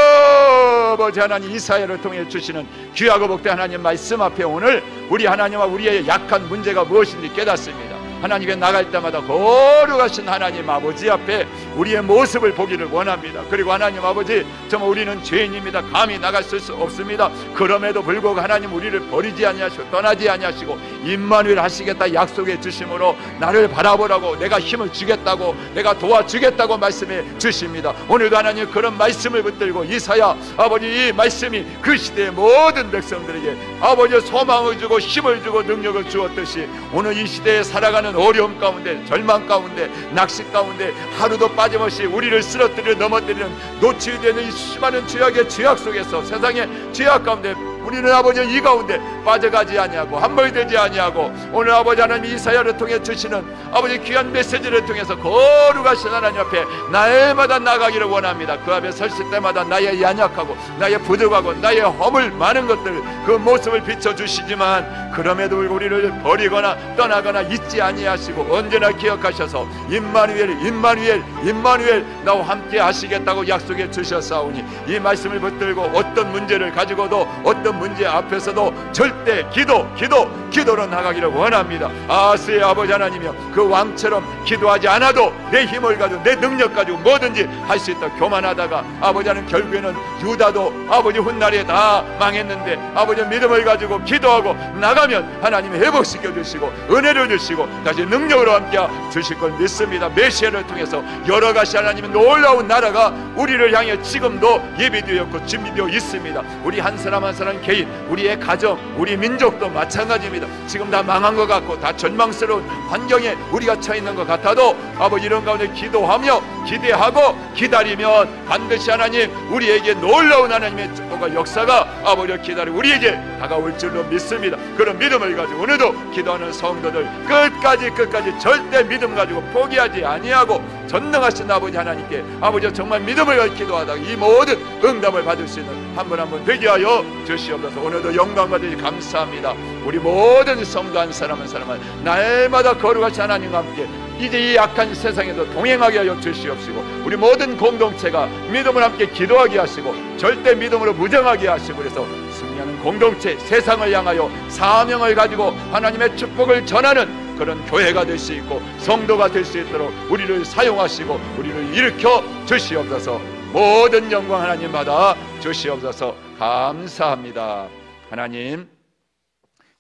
아버지 하나님, 이사야를 통해 주시는 귀하고 복된 하나님 말씀 앞에 오늘 우리 하나님과 우리의 약한 문제가 무엇인지 깨닫습니다. 하나님께 나갈 때마다 거룩하신 하나님 아버지 앞에 우리의 모습을 보기를 원합니다. 그리고 하나님 아버지, 정말 우리는 죄인입니다. 감히 나갈 수 없습니다. 그럼에도 불구하고 하나님 우리를 버리지 아니하시고 떠나지 아니하시고 임마누엘 하시겠다 약속해 주심으로 나를 바라보라고, 내가 힘을 주겠다고, 내가 도와주겠다고 말씀해 주십니다. 오늘도 하나님 그런 말씀을 붙들고 이사야 아버지 이 말씀이 그 시대의 모든 백성들에게 아버지 소망을 주고 힘을 주고 능력을 주었듯이 오늘 이 시대에 살아가는 수많은 어려움 가운데, 절망 가운데, 낚시 가운데 하루도 빠짐없이 우리를 쓰러뜨려 넘어뜨리는 노출되는 이 수많은 죄악의 죄악 속에서, 세상의 죄악 가운데 우리는 아버지 이 가운데 빠져가지 아니하고 함몰되지 아니하고, 오늘 아버지 하나님 이사야를 통해 주시는 아버지 귀한 메시지를 통해서 거룩하신 하나님 앞에 날마다 나가기를 원합니다. 그 앞에 설실 때마다 나의 연약하고 나의 부족하고 나의 허물 많은 것들, 그 모습을 비춰주시지만 그럼에도 우리를 버리거나 떠나거나 잊지 아니하시고 언제나 기억하셔서 임마누엘 임마누엘 임마누엘 나와 함께 하시겠다고 약속해 주셨사오니, 이 말씀을 붙들고 어떤 문제를 가지고도 어떤 문제 앞에서도 절대 기도로 나가기를 원합니다. 아스의 아버지 하나님이여, 그 왕처럼 기도하지 않아도 내 힘을 가지고 내 능력 가지고 뭐든지 할 수 있다 교만하다가 아버지 하나님 결국에는 유다도 아버지 훗날에 다 망했는데, 아버지 믿음을 가지고 기도하고 나가면 하나님이 회복시켜 주시고 은혜를 주시고 다시 능력으로 함께 주실 걸 믿습니다. 메시아를 통해서 여러 가지 하나님의 놀라운 나라가 우리를 향해 지금도 예비되었고 준비되어 있습니다. 우리 한 사람 한 사람 개인, 우리의 가정, 우리 민족도 마찬가지입니다. 지금 다 망한 것 같고 다 절망스러운 환경에 우리가 처해 있는 것 같아도 아버지 이런 가운데 기도하며 기대하고 기다리면 반드시 하나님 우리에게 놀라운 하나님의 축복과 역사가 아버지 기다리고 우리에게 다가올 줄로 믿습니다. 그런 믿음을 가지고 오늘도 기도하는 성도들 끝까지 절대 믿음 가지고 포기하지 아니하고 전능하신 아버지 하나님께 아버지 정말 믿음을 가지고 기도하다가 이 모든 응답을 받을 수 있는 한 분 한 분 되게 하여 주시옵소서. 오늘도 영광 받으시 감사합니다. 우리 모든 성도 한 사람 한 사람은 날마다 거룩하신 하나님과 함께 이제 이 악한 세상에도 동행하게 하여 주시옵시고, 우리 모든 공동체가 믿음을 함께 기도하게 하시고 절대 믿음으로 무정하게 하시고, 그래서 승리하는 공동체, 세상을 향하여 사명을 가지고 하나님의 축복을 전하는 그런 교회가 될 수 있고 성도가 될 수 있도록 우리를 사용하시고 우리를 일으켜 주시옵소서. 모든 영광 하나님 받아 주시옵소서. 감사합니다. 하나님,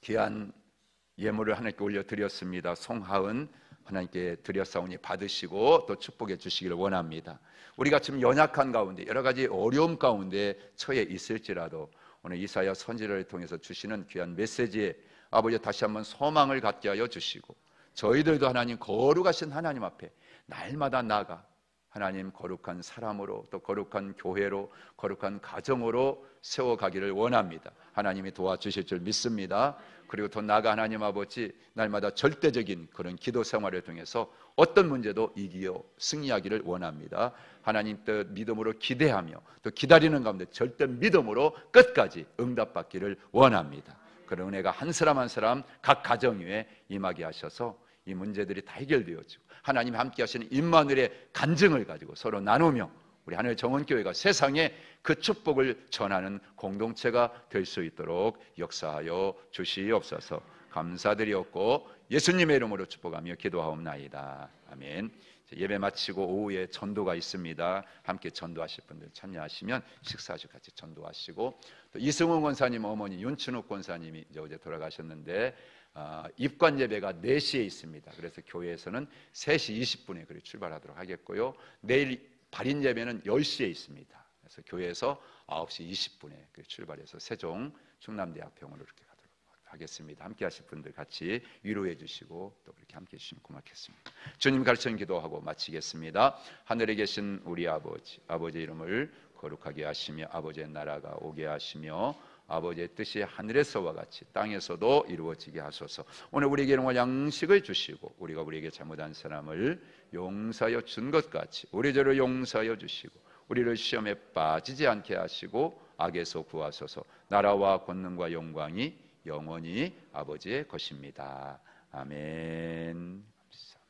귀한 예물을 하나님께 올려드렸습니다. 송하은 하나님께 드렸사오니 받으시고 또 축복해 주시기를 원합니다. 우리가 지금 연약한 가운데 여러 가지 어려움 가운데 처해 있을지라도 오늘 이사야 선지자를 통해서 주시는 귀한 메시지에 아버지 다시 한번 소망을 갖게 하여 주시고, 저희들도 하나님 거룩하신 하나님 앞에 날마다 나가 하나님 거룩한 사람으로 또 거룩한 교회로 거룩한 가정으로 세워가기를 원합니다. 하나님이 도와주실 줄 믿습니다. 그리고 더 나아가 하나님 아버지 날마다 절대적인 그런 기도 생활을 통해서 어떤 문제도 이기어 승리하기를 원합니다. 하나님 뜻 믿음으로 기대하며 또 기다리는 가운데 절대 믿음으로 끝까지 응답받기를 원합니다. 그런 은혜가 한 사람 한 사람 각 가정 위에 임하게 하셔서 이 문제들이 다 해결되어지고 하나님이 함께 하시는 임마누엘의 간증을 가지고 서로 나누며 우리 하늘 정원교회가 세상에 그 축복을 전하는 공동체가 될 수 있도록 역사하여 주시옵소서. 감사드리옵고 예수님의 이름으로 축복하며 기도하옵나이다. 아멘. 예배 마치고 오후에 전도가 있습니다. 함께 전도하실 분들 참여하시면 식사하시고 같이 전도하시고, 또 이승훈 권사님 어머니 윤춘욱 권사님이 이제 어제 돌아가셨는데 입관 예배가 4시에 있습니다. 그래서 교회에서는 3시 20분에 출발하도록 하겠고요. 내일 발인 예배는 10시에 있습니다. 그래서 교회에서 9시 20분에 출발해서 세종 충남대학병원으로 이렇게 가도록 하겠습니다. 함께 하실 분들 같이 위로해 주시고 또 그렇게 함께 해주시면 고맙겠습니다. 주님 가르쳐 기도하고 마치겠습니다. 하늘에 계신 우리 아버지, 아버지의 이름을 거룩하게 하시며 아버지의 나라가 오게 하시며 아버지의 뜻이 하늘에서와 같이 땅에서도 이루어지게 하소서. 오늘 우리에게 일용할 양식을 주시고 우리가 우리에게 잘못한 사람을 용서하여 준 것 같이 우리 죄를 용서하여 주시고 우리를 시험에 빠지지 않게 하시고 악에서 구하소서. 나라와 권능과 영광이 영원히 아버지의 것입니다. 아멘. 감사합니다.